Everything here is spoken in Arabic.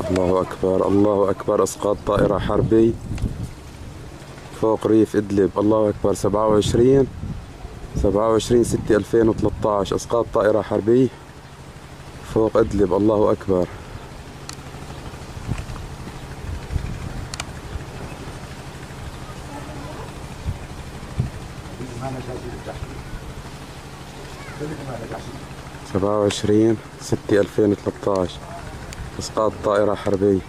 الله أكبر الله أكبر. إسقاط طائرة حربي فوق ريف إدلب. الله أكبر. 27/6/2013. إسقاط طائرة حربي فوق إدلب. الله أكبر. سبعة وعشرين ستة 2013. إسقاط طائرة حربية.